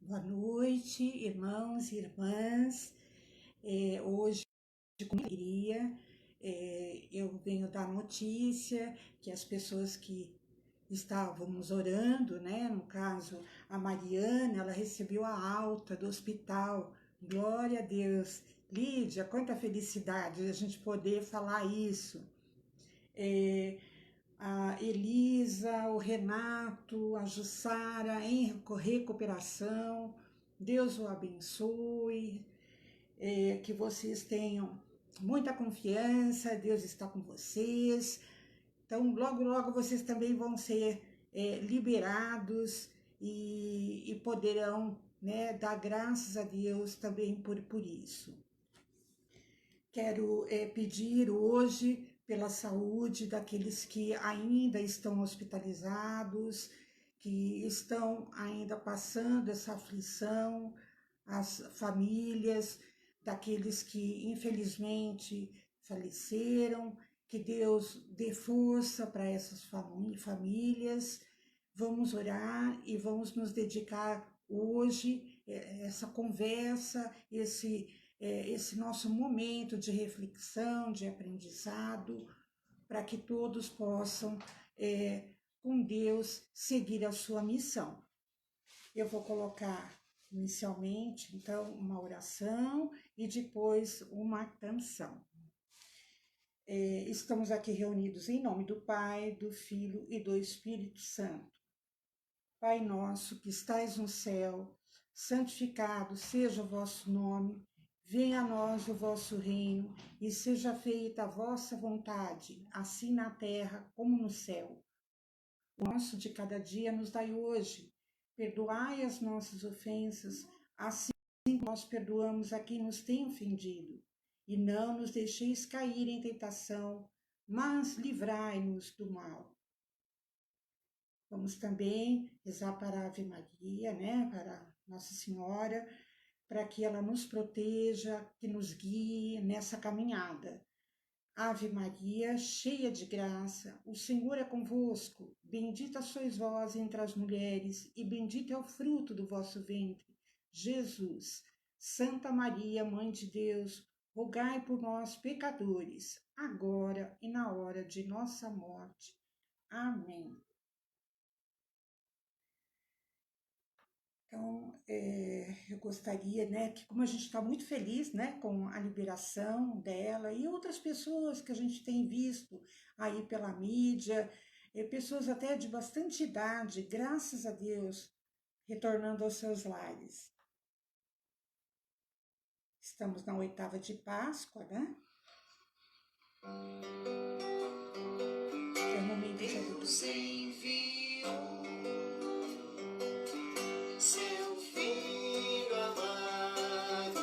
Boa noite, irmãos e irmãs. Hoje, com alegria, eu venho dar notícia que as pessoas que estávamos orando, né? No caso, a Mariana, ela recebeu a alta do hospital. Glória a Deus. Lídia, quanta felicidade a gente poder falar isso. A Elisa, o Renato, a Jussara em recuperação. Deus o abençoe, que vocês tenham muita confiança, Deus está com vocês. Então, logo, logo vocês também vão ser liberados e poderão, né, dar graças a Deus também por isso. Quero pedir hoje pela saúde daqueles que ainda estão hospitalizados, que estão ainda passando essa aflição, as famílias daqueles que infelizmente faleceram, que Deus dê força para essas famílias. Vamos orar e vamos nos dedicar hoje, essa conversa, esse nosso momento de reflexão, de aprendizado, para que todos possam, com Deus, seguir a sua missão. Eu vou colocar inicialmente, então, uma oração e depois uma canção. Estamos aqui reunidos em nome do Pai, do Filho e do Espírito Santo. Pai nosso que estais no céu, santificado seja o vosso nome. Venha a nós o vosso reino, e seja feita a vossa vontade, assim na terra como no céu. O nosso de cada dia nos dai hoje. Perdoai as nossas ofensas, assim como nós perdoamos a quem nos tem ofendido. E não nos deixeis cair em tentação, mas livrai-nos do mal. Vamos também rezar para a Ave Maria, né? Para Nossa Senhora, para que ela nos proteja, que nos guie nessa caminhada. Ave Maria, cheia de graça, o Senhor é convosco. Bendita sois vós entre as mulheres, e bendito é o fruto do vosso ventre, Jesus. Santa Maria, Mãe de Deus, rogai por nós, pecadores, agora e na hora de nossa morte. Amém. Então, eu gostaria, né, que como a gente está muito feliz, né, com a liberação dela e outras pessoas que a gente tem visto aí pela mídia, pessoas até de bastante idade, graças a Deus, retornando aos seus lares. Estamos na 8ª de Páscoa, né? É o momento de Deus enviou seu Filho amado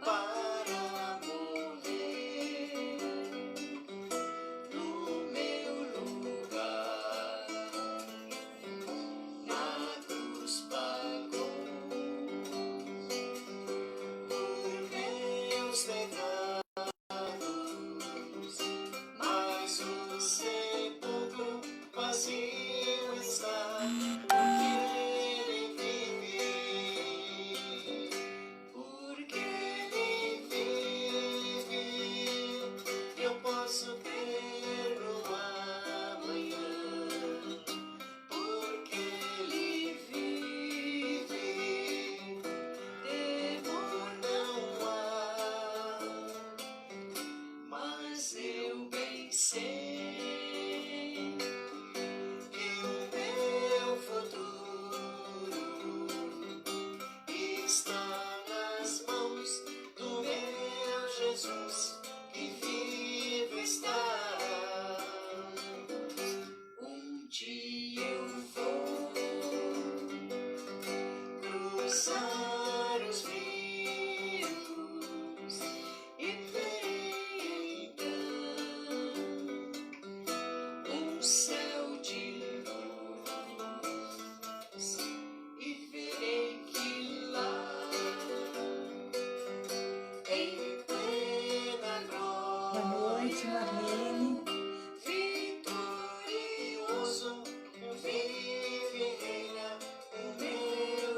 para morrer no meu lugar. Na cruz pagou por meus pecados, mas o sepulcro vazio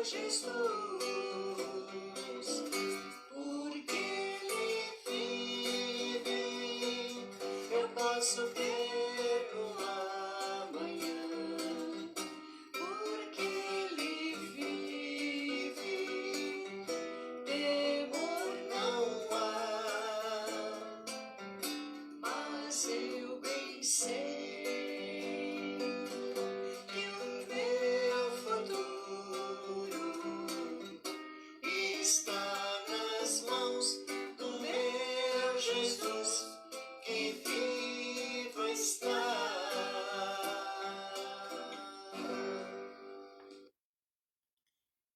Jesus, porque Ele vive, eu posso ver o amanhã. Porque Ele vive, temor não há, mas eu bem sei que o meu futuro está nas mãos do meu Jesus, que vivo está.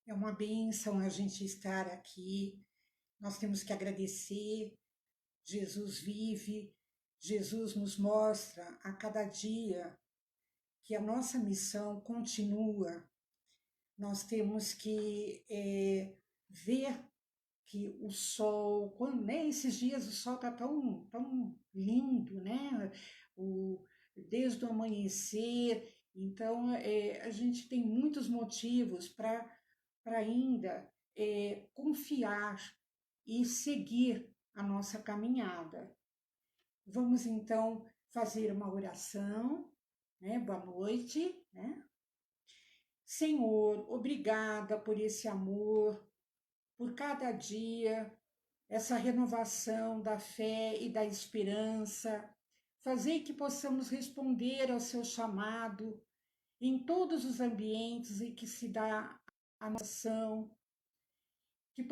É uma bênção a gente estar aqui. Nós temos que agradecer. Jesus vive, Jesus nos mostra a cada dia que a nossa missão continua. Nós temos que ver que o sol, quando, né, esses dias o sol está tão lindo, né? Desde o amanhecer. Então, a gente tem muitos motivos para ainda confiar e seguir a nossa caminhada. Vamos então fazer uma oração, né? Boa noite, né? Senhor, obrigada por esse amor, por cada dia, essa renovação da fé e da esperança. Fazei que possamos responder ao seu chamado em todos os ambientes em que se dá a nossa ação, que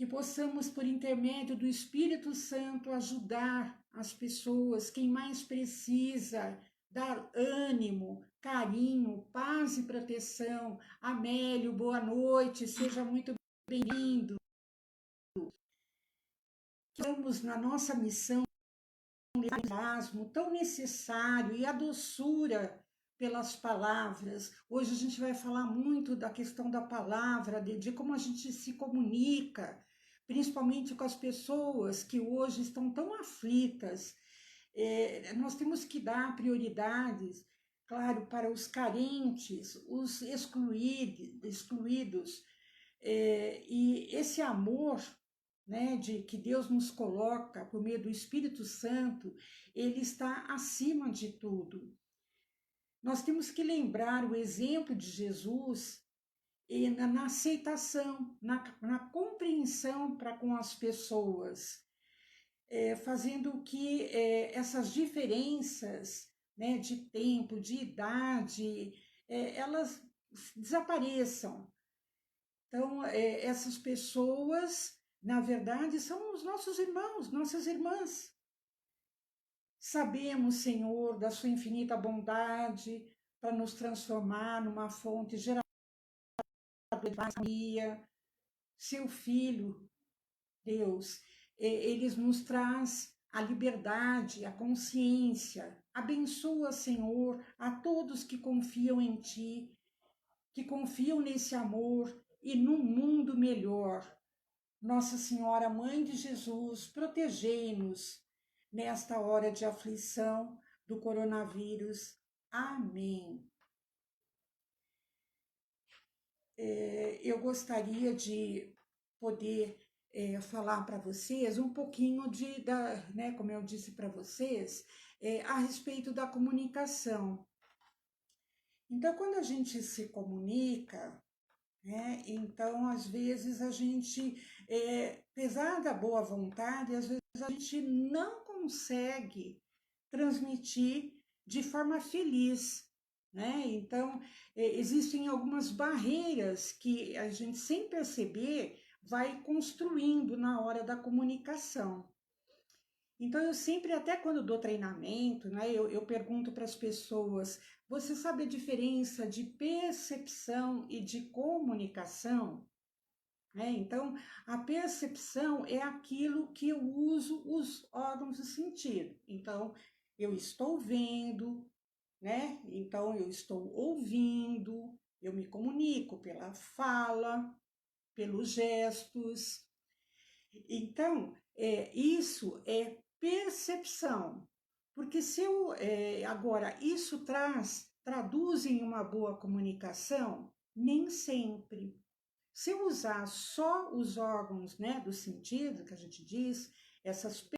possamos, por intermédio do Espírito Santo, ajudar as pessoas, quem mais precisa, dar ânimo, carinho, paz e proteção. Amélio, boa noite, seja muito bem-vindo. Estamos na nossa missão, o entusiasmo tão necessário e a doçura pelas palavras. Hoje a gente vai falar muito da questão da palavra, de como a gente se comunica, principalmente com as pessoas que hoje estão tão aflitas. Nós temos que dar prioridades, claro, para os carentes, os excluídos, e esse amor, né, de que Deus nos coloca por meio do Espírito Santo, ele está acima de tudo. Nós temos que lembrar o exemplo de Jesus na aceitação, na compreensão para com as pessoas, fazendo que essas diferenças, né, de tempo, de idade, elas desapareçam. Então, essas pessoas, na verdade, são os nossos irmãos, nossas irmãs. Sabemos, Senhor, da sua infinita bondade para nos transformar numa fonte geradora de Maria, seu Filho, Deus. Ele nos traz a liberdade, a consciência. Abençoa, Senhor, a todos que confiam em Ti, que confiam nesse amor e num mundo melhor. Nossa Senhora, Mãe de Jesus, protegei-nos nesta hora de aflição do coronavírus. Amém. Eu gostaria de poder falar para vocês um pouquinho né, como eu disse para vocês, a respeito da comunicação. Então, quando a gente se comunica, né, então, às vezes, a gente, apesar da boa vontade, às vezes a gente não consegue transmitir de forma feliz, né? Então, existem algumas barreiras que a gente, sem perceber, vai construindo na hora da comunicação. Então, eu sempre, até quando dou treinamento, né, eu pergunto para as pessoas: você sabe a diferença de percepção e de comunicação? Então, a percepção é aquilo que eu uso os órgãos do sentido. Então, eu estou vendo, né? Então, eu estou ouvindo, eu me comunico pela fala, pelos gestos. Então, isso é percepção, porque se eu, agora, isso traz traduzem uma boa comunicação? Nem sempre. Se eu usar só os órgãos, né, do sentido, que a gente diz, essas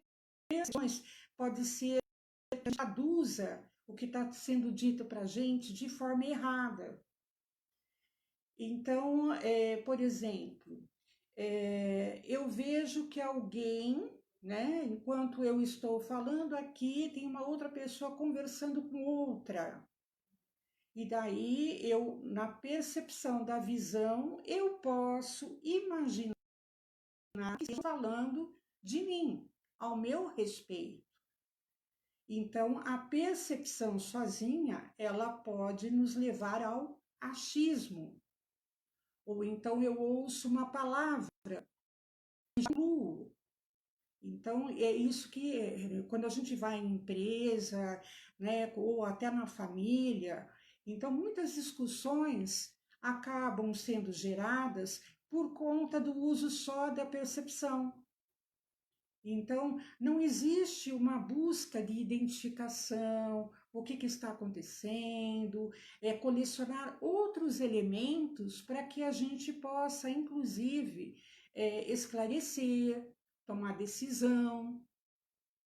expressões, pode ser que traduza o que está sendo dito para a gente de forma errada. Então, por exemplo, eu vejo que alguém, né, enquanto eu estou falando aqui, tem uma outra pessoa conversando com outra. E daí, eu, na percepção da visão, eu posso imaginar que estão falando de mim, ao meu respeito. Então, a percepção sozinha, ela pode nos levar ao achismo. Ou então eu ouço uma palavra, excluo. Então, é isso que, quando a gente vai em empresa, né, ou até na família, então muitas discussões acabam sendo geradas por conta do uso só da percepção. Então, não existe uma busca de identificação, o que está acontecendo, colecionar outros elementos para que a gente possa, inclusive, esclarecer, tomar decisão.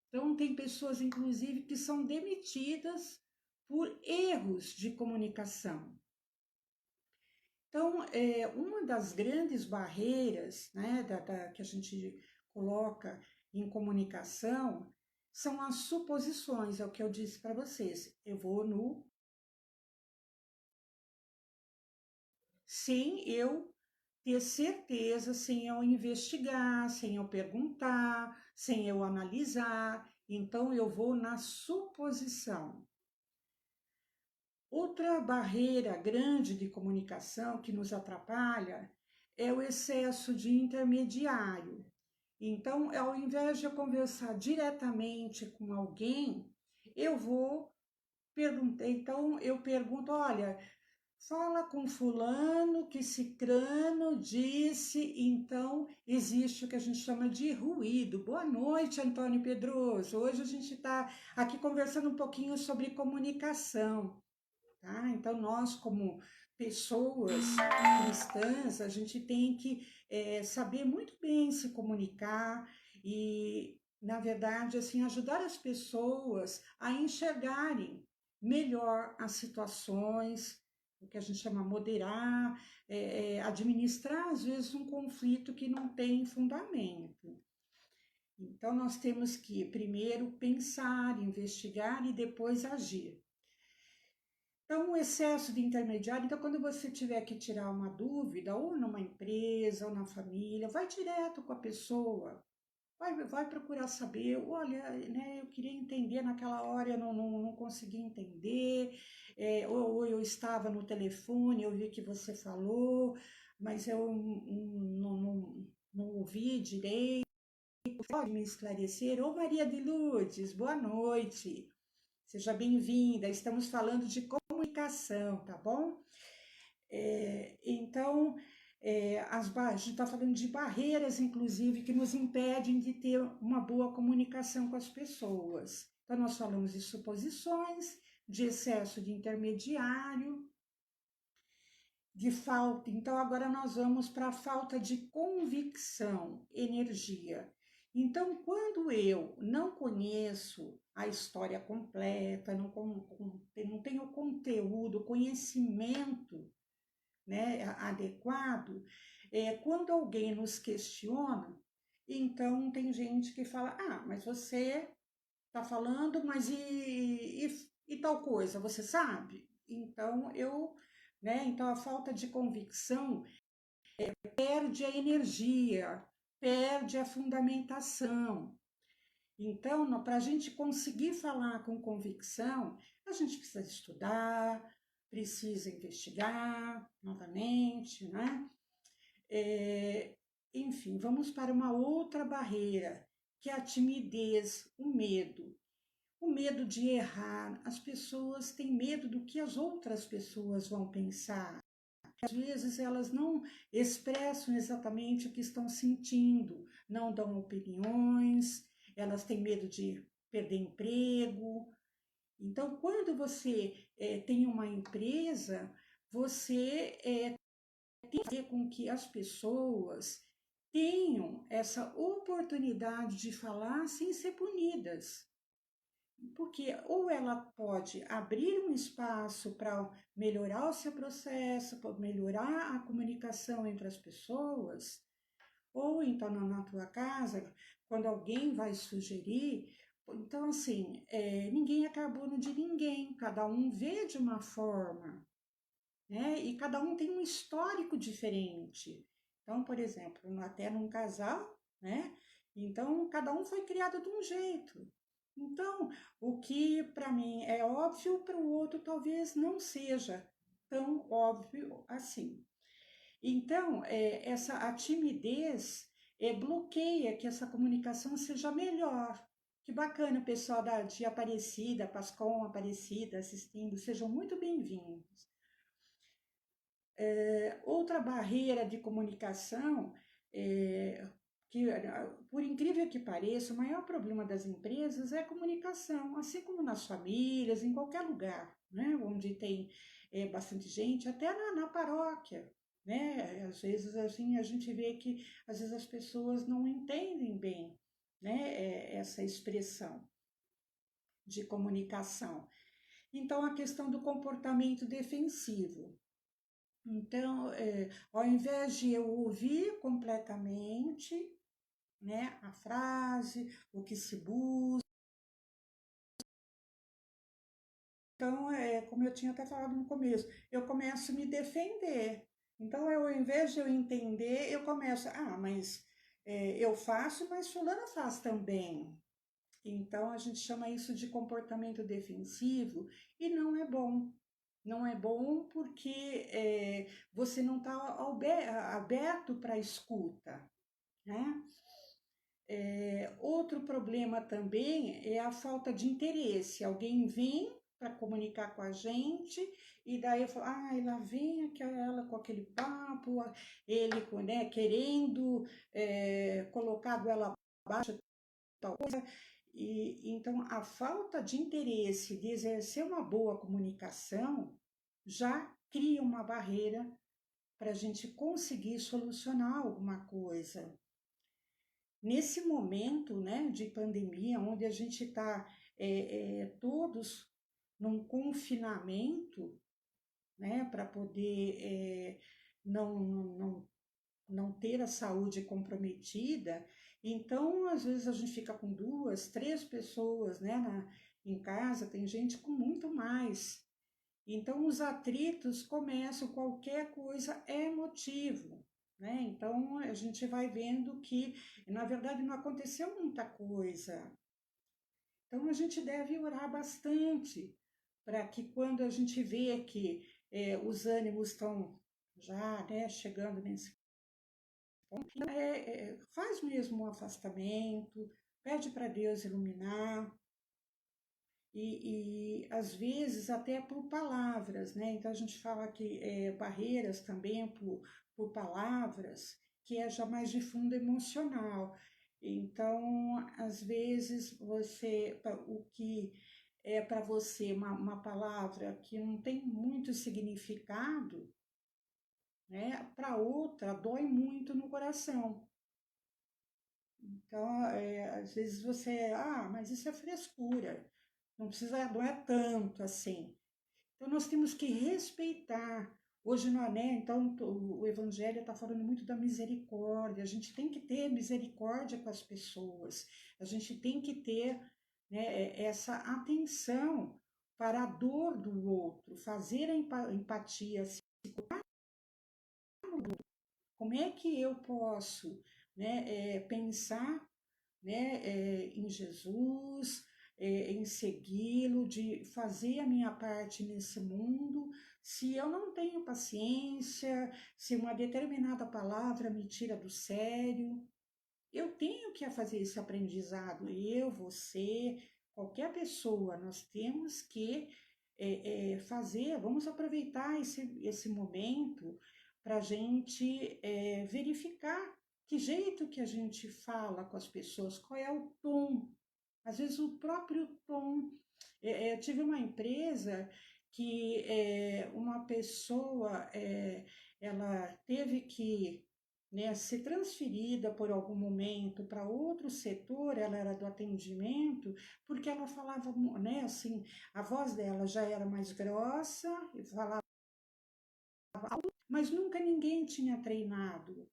Então, tem pessoas, inclusive, que são demitidas por erros de comunicação. Então, uma das grandes barreiras, né, que a gente coloca em comunicação são as suposições, é o que eu disse para vocês. Eu vou no sem eu ter certeza, sem eu investigar, sem eu perguntar, sem eu analisar. Então, eu vou na suposição. Outra barreira grande de comunicação que nos atrapalha é o excesso de intermediário. Então, ao invés de eu conversar diretamente com alguém, eu vou perguntar. Então, eu pergunto: olha, fala com fulano que cicrano disse. Então, existe o que a gente chama de ruído. Boa noite, Antônio Pedroso. Hoje a gente está aqui conversando um pouquinho sobre comunicação. Tá? Então, nós, como pessoas cristãs, a gente tem que saber muito bem se comunicar e, na verdade, assim, ajudar as pessoas a enxergarem melhor as situações, o que a gente chama moderar, administrar, às vezes, um conflito que não tem fundamento. Então, nós temos que primeiro pensar, investigar e depois agir. Então, o excesso de intermediário, então, quando você tiver que tirar uma dúvida, ou numa empresa, ou na família, vai direto com a pessoa, vai procurar saber, olha, né, eu queria entender naquela hora, eu não consegui entender, ou eu estava no telefone, eu vi que você falou, mas eu não ouvi direito, pode me esclarecer? Ô Maria de Lourdes, boa noite. Seja bem-vinda, estamos falando de comunicação, tá bom? Então, a gente está falando de barreiras, inclusive, que nos impedem de ter uma boa comunicação com as pessoas. Então, nós falamos de suposições, de excesso de intermediário, de falta. Então, agora nós vamos para a falta de convicção, energia. Então, quando eu não conheço a história completa, não tenho conteúdo, conhecimento, né, adequado, quando alguém nos questiona, então tem gente que fala: ah, mas você está falando, mas e tal coisa, você sabe? Então, então a falta de convicção perde a energia, perde a fundamentação. Então, para a gente conseguir falar com convicção, a gente precisa estudar, precisa investigar novamente, né? Enfim, vamos para uma outra barreira, que é a timidez, o medo. O medo de errar. As pessoas têm medo do que as outras pessoas vão pensar. Às vezes elas não expressam exatamente o que estão sentindo, não dão opiniões, elas têm medo de perder emprego. Então, quando você tem uma empresa, você tem que fazer com que as pessoas tenham essa oportunidade de falar sem ser punidas. Porque ou ela pode abrir um espaço para melhorar o seu processo, para melhorar a comunicação entre as pessoas, ou então na tua casa, quando alguém vai sugerir, então assim, ninguém é carbono de ninguém, cada um vê de uma forma, né? E cada um tem um histórico diferente. Então, por exemplo, até num casal, né? Então, cada um foi criado de um jeito. Então, o que para mim é óbvio, para o outro talvez não seja tão óbvio assim. Então, essa a timidez bloqueia que essa comunicação seja melhor. Que bacana o pessoal de Aparecida, Pascom, Aparecida, assistindo, sejam muito bem-vindos. Outra barreira de comunicação, que, por incrível que pareça, o maior problema das empresas é a comunicação, assim como nas famílias, em qualquer lugar, né, onde tem bastante gente, até na paróquia. Né? Às vezes assim, a gente vê que às vezes as pessoas não entendem bem, né, essa expressão de comunicação. Então, a questão do comportamento defensivo. Então, ao invés de eu ouvir completamente, né, a frase, o que se busca, então, como eu tinha até falado no começo, eu começo a me defender. Então, ao invés de eu entender, eu começo, mas eu faço, mas fulana faz também. Então, a gente chama isso de comportamento defensivo e não é bom. Não é bom porque você não está aberto para a escuta, né? Outro problema também é a falta de interesse. Alguém vem para comunicar com a gente e daí eu falo, lá vem aquela com aquele papo, ele, né, querendo colocar a goela abaixo, tal coisa. E então a falta de interesse de exercer uma boa comunicação já cria uma barreira para a gente conseguir solucionar alguma coisa. Nesse momento, né, de pandemia, onde a gente está todos num confinamento, né, para poder não ter a saúde comprometida, então às vezes a gente fica com 2, 3 pessoas, né, em casa, tem gente com muito mais. Então, os atritos começam, qualquer coisa é motivo, né? Então, a gente vai vendo que, na verdade, não aconteceu muita coisa. Então, a gente deve orar bastante para que quando a gente vê que os ânimos estão já, né, chegando nesse ponto, faz mesmo um afastamento, pede para Deus iluminar, às vezes até por palavras, né? Então a gente fala que barreiras também por palavras, que é já mais de fundo emocional. Então, às vezes o que é para você uma palavra que não tem muito significado, né? Para outra dói muito no coração. Então, às vezes mas isso é frescura. Não é tanto assim. Então, nós temos que respeitar. Hoje não é, né? Então, o Evangelho está falando muito da misericórdia. A gente tem que ter misericórdia com as pessoas. A gente tem que ter, né, essa atenção para a dor do outro, fazer a empatia. Como é que eu posso, né, pensar, né, em Jesus, em segui-lo, de fazer a minha parte nesse mundo, se eu não tenho paciência, se uma determinada palavra me tira do sério, eu tenho que fazer esse aprendizado, eu, você, qualquer pessoa, nós temos que fazer, vamos aproveitar esse momento para a gente verificar que jeito que a gente fala com as pessoas, qual é o tom. Às vezes o próprio tom Eu tive uma empresa que uma pessoa, ela teve que, né, ser transferida por algum momento para outro setor, ela era do atendimento, porque ela falava, né, assim, a voz dela já era mais grossa, e falava, mas nunca ninguém tinha treinado.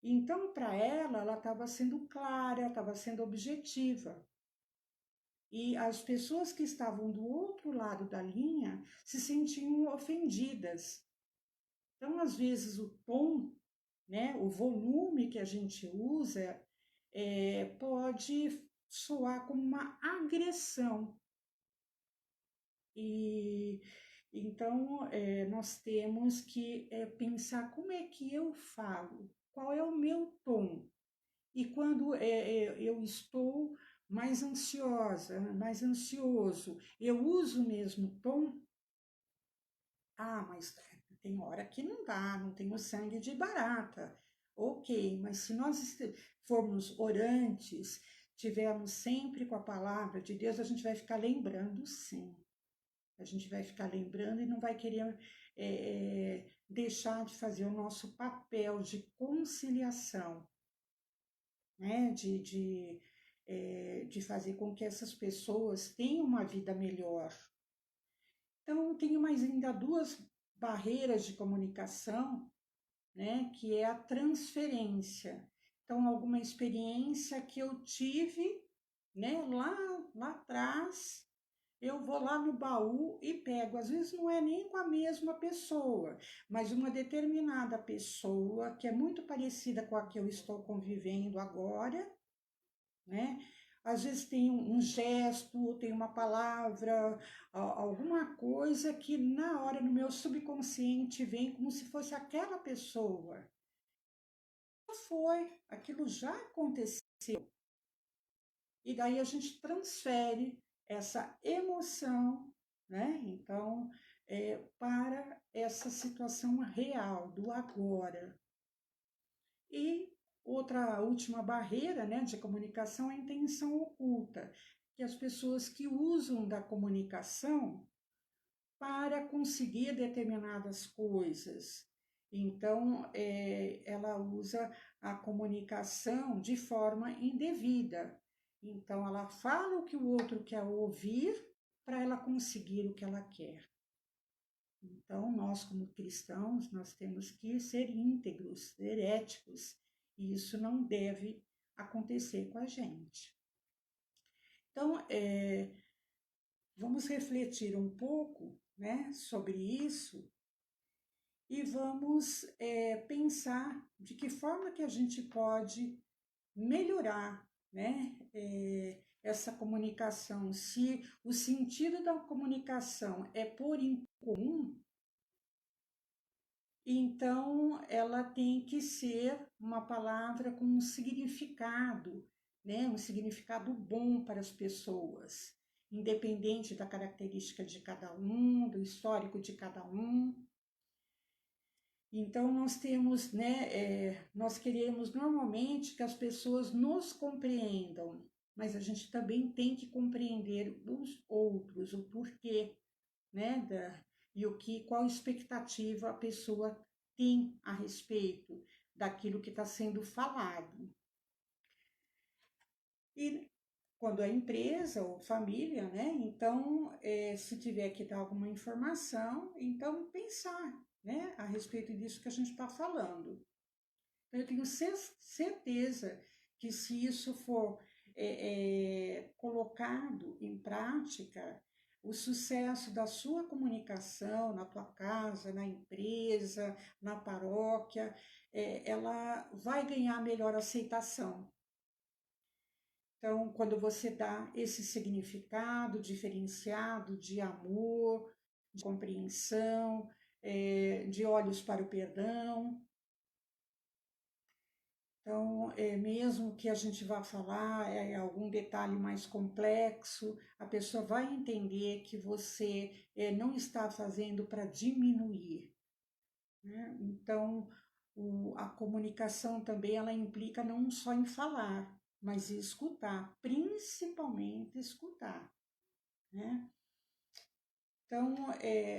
Então, para ela estava sendo clara, estava sendo objetiva. E as pessoas que estavam do outro lado da linha se sentiam ofendidas. Então, às vezes, o tom, né, o volume que a gente usa pode soar como uma agressão. E então nós temos que pensar como é que eu falo, qual é o meu tom. E quando eu estou mais ansiosa, mais ansioso, eu uso o mesmo tom. Ah, mas tem hora que não dá, não tenho sangue de barata. Ok, mas se nós formos orantes, tivermos sempre com a palavra de Deus, a gente vai ficar lembrando, sim. A gente vai ficar lembrando e não vai querer deixar de fazer o nosso papel de conciliação, né? De fazer com que essas pessoas tenham uma vida melhor. Então, tenho mais ainda duas barreiras de comunicação, né, que é a transferência. Então, alguma experiência que eu tive, né, lá atrás, eu vou lá no baú e pego. Às vezes não é nem com a mesma pessoa, mas uma determinada pessoa que é muito parecida com a que eu estou convivendo agora, né? Às vezes tem um gesto, tem uma palavra, alguma coisa que na hora no meu subconsciente vem como se fosse aquela pessoa. Foi, aquilo já aconteceu. E daí a gente transfere essa emoção, né? Então, para essa situação real, do agora. E outra última barreira, né, de comunicação é a intenção oculta, que as pessoas que usam da comunicação para conseguir determinadas coisas. Então, ela usa a comunicação de forma indevida. Então, ela fala o que o outro quer ouvir para ela conseguir o que ela quer. Então, nós, como cristãos, nós temos que ser íntegros, ser éticos, e isso não deve acontecer com a gente. Então, vamos refletir um pouco, né, sobre isso e vamos pensar de que forma que a gente pode melhorar, né, essa comunicação. Se o sentido da comunicação é pôr em comum, então ela tem que ser uma palavra com um significado, né, um significado bom para as pessoas, independente da característica de cada um, do histórico de cada um. Então, nós temos, né, nós queremos normalmente que as pessoas nos compreendam, mas a gente também tem que compreender os outros, o porquê, né, e qual expectativa a pessoa tem a respeito daquilo que está sendo falado. E quando é empresa ou família, né, então, se tiver que dar alguma informação, então pensar, né, a respeito disso que a gente está falando. Então, eu tenho certeza que se isso for colocado em prática, o sucesso da sua comunicação na tua casa, na empresa, na paróquia, ela vai ganhar melhor aceitação. Então, quando você dá esse significado diferenciado de amor, de compreensão, de olhos para o perdão, então, mesmo que a gente vá falar algum detalhe mais complexo, a pessoa vai entender que você não está fazendo para diminuir, né? Então, a comunicação também ela implica não só em falar, mas em escutar, principalmente escutar. né? Então,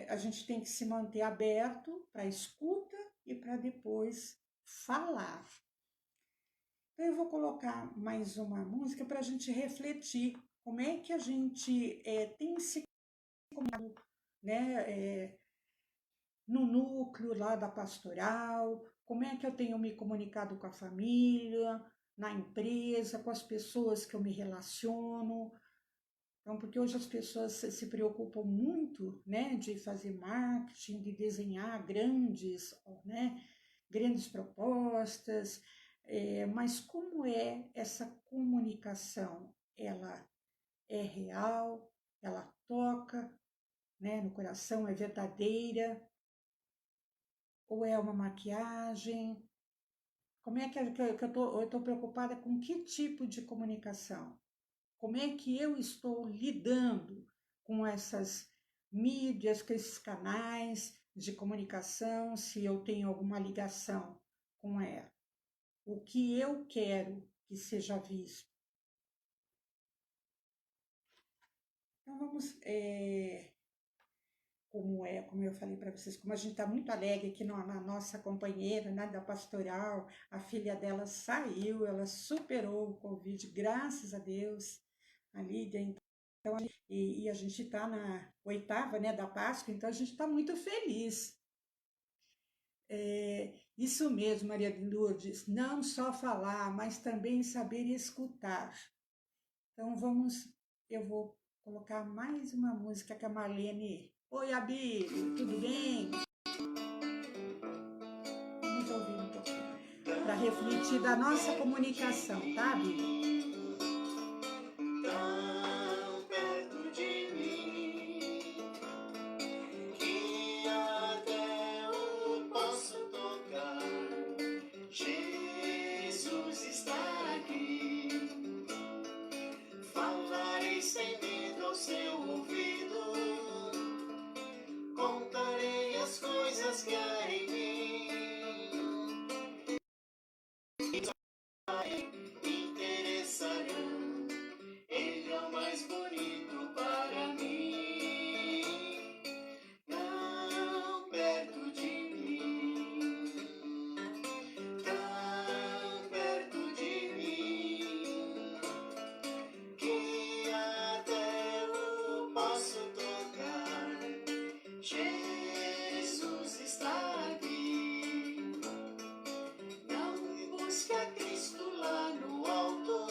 a gente tem que se manter aberto para escuta e para depois falar. Então, eu vou colocar mais uma música para a gente refletir como é que a gente tem se comunicado, né, no núcleo lá da pastoral, como é que eu tenho me comunicado com a família, na empresa, com as pessoas que eu me relaciono. Então, porque hoje as pessoas se preocupam muito, né, de fazer marketing, de desenhar grandes, né, grandes propostas, mas como é essa comunicação? Ela é real, ela toca, né, no coração, é verdadeira, ou é uma maquiagem? Como é que eu estou preocupada com que tipo de comunicação? Como é que eu estou lidando com essas mídias, com esses canais de comunicação, se eu tenho alguma ligação com ela? O que eu quero que seja visto? Então vamos, como eu falei para vocês, como a gente está muito alegre aqui na nossa companheira, né, da pastoral, a filha dela saiu, ela superou o Covid, graças a Deus, a Lídia. Então, e a gente está na oitava, né, da Páscoa, então a gente está muito feliz. Isso mesmo, Maria de Lourdes, não só falar, mas também saber escutar. Então eu vou colocar mais uma música que a Marlene. Oi, Abílio, tudo bem? Vamos ouvir um pouquinho, para refletir da nossa comunicação, tá, Abílio? Tão perto de mim que até eu posso tocar. Jesus está aqui. Falarei sem medo ao seu ouvido. Contarei as coisas que há em mim. Me interessarão. Ele é o mais bonito para mim. Tão perto de mim. Tão perto de mim. Que até eu posso tocar. Jesus está aqui. Não busque a Cristo lá no alto,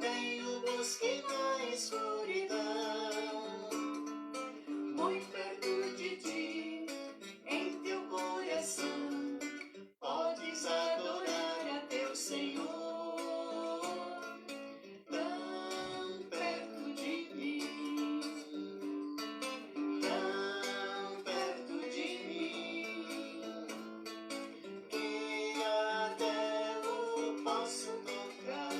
nem o busque na escuridão. Muito perto de ti, em teu coração, podes adorar a teu Senhor. Tão perto de mim, tão perto de mim, que até eu posso tocar.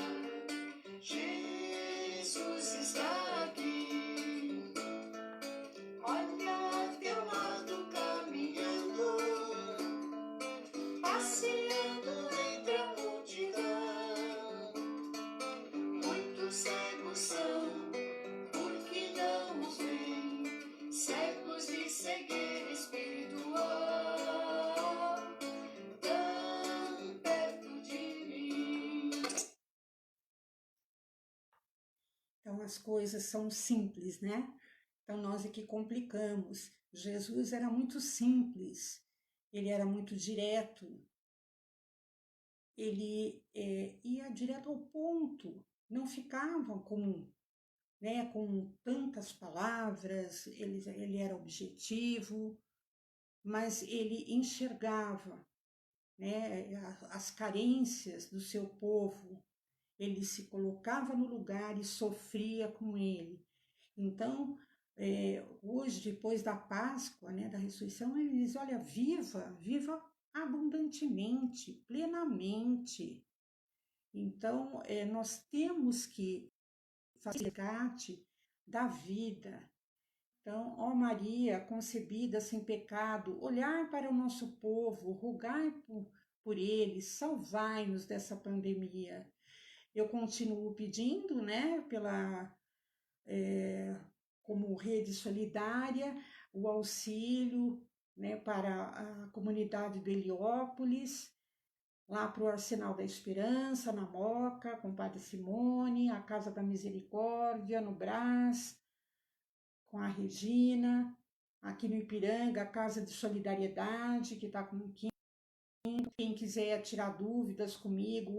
Jesus está aqui. Olha a teu lado caminhando, passeando entre a multidão. Muitos cegos são, porque não os veem, cegos de cegueira espiritual. Tão perto de mim. Então as coisas são simples, né? Então nós é que complicamos. Jesus era muito simples, ele era muito direto, ele ia direto ao ponto, não ficava com tantas palavras, ele era objetivo, mas ele enxergava, né, as carências do seu povo, ele se colocava no lugar e sofria com ele. Então, hoje, depois da Páscoa, né, da ressurreição, ele diz, olha, viva abundantemente, plenamente. Então, nós temos que fazer resgate da vida. Então, ó Maria, concebida sem pecado, olhar para o nosso povo, rogai por eles, salvai-nos dessa pandemia. Eu continuo pedindo, né, como rede solidária, o auxílio, né, para a comunidade do Heliópolis, lá para o Arsenal da Esperança, na Moca, com o Padre Simone, a Casa da Misericórdia, no Brás, com a Regina, aqui no Ipiranga, a Casa de Solidariedade, que está com quem quiser tirar dúvidas comigo,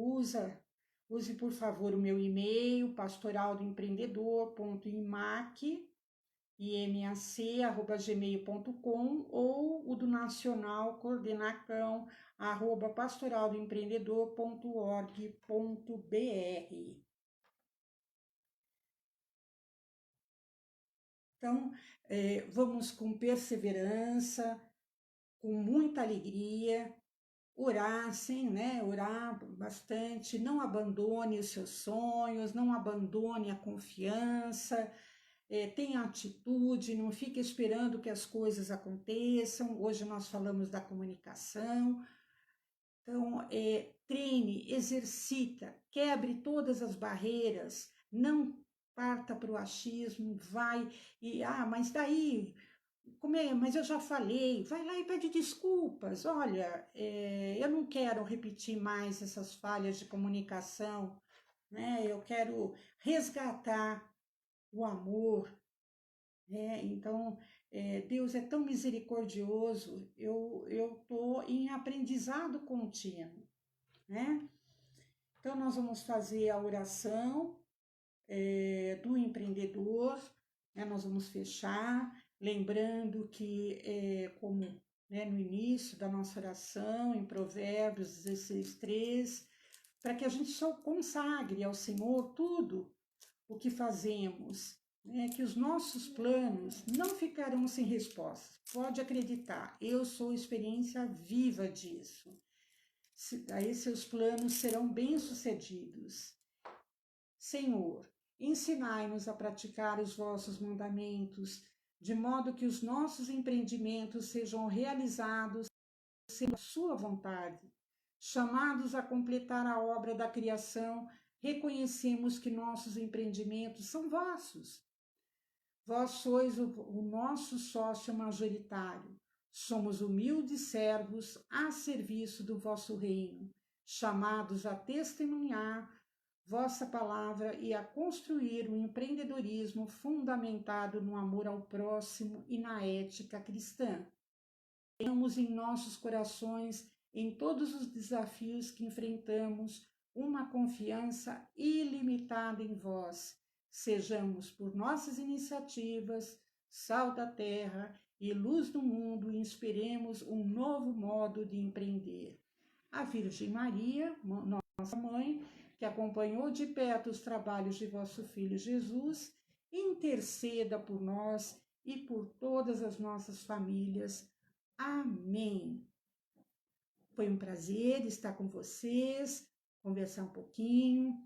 use por favor o meu e-mail, pastoraldoempreendedor.imac@gmail.com ou o do Nacional Coordenacão @pastoraldoempreendedor.org.br. Então, vamos com perseverança, com muita alegria, orar, sim, né? Orar bastante, não abandone os seus sonhos, não abandone a confiança, tenha atitude, não fique esperando que as coisas aconteçam. Hoje nós falamos da comunicação. Então, treine, exercita, quebre todas as barreiras, não parta para o achismo, vai e, mas daí, como é? Mas eu já falei, vai lá e pede desculpas. Olha, eu não quero repetir mais essas falhas de comunicação, né? Eu quero resgatar o amor, né? Então, Deus é tão misericordioso, eu estou em aprendizado contínuo, né? Então, nós vamos fazer a oração do empreendedor, né? Nós vamos fechar, lembrando que, como né, no início da nossa oração, em Provérbios 16:3, para que a gente só consagre ao Senhor tudo o que fazemos, né? Que os nossos planos não ficarão sem resposta. Pode acreditar, eu sou experiência viva disso. Aí seus planos serão bem-sucedidos. Senhor, ensinai-nos a praticar os vossos mandamentos, de modo que os nossos empreendimentos sejam realizados segundo a sua vontade. Chamados a completar a obra da criação, reconhecemos que nossos empreendimentos são vossos. Vós sois o nosso sócio majoritário. Somos humildes servos a serviço do vosso reino, chamados a testemunhar vossa palavra e a construir um empreendedorismo fundamentado no amor ao próximo e na ética cristã. Tenhamos em nossos corações, em todos os desafios que enfrentamos, uma confiança ilimitada em vós. Sejamos, por nossas iniciativas, sal da terra e luz do mundo, e inspiremos um novo modo de empreender. A Virgem Maria, nossa mãe, que acompanhou de perto os trabalhos de vosso Filho Jesus, interceda por nós e por todas as nossas famílias. Amém. Foi um prazer estar com vocês, conversar um pouquinho.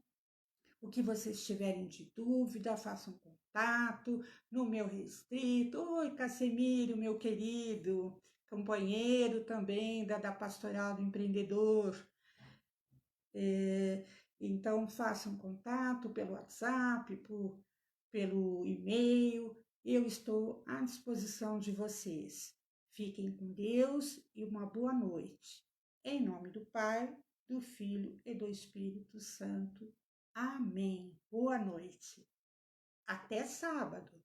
O que vocês tiverem de dúvida, façam contato no meu restrito. Oi, Cassimiro, meu querido, companheiro também da Pastoral do Empreendedor. Então, façam contato pelo WhatsApp, pelo e-mail. Eu estou à disposição de vocês. Fiquem com Deus e uma boa noite. Em nome do Pai, do Filho e do Espírito Santo. Amém. Boa noite. Até sábado.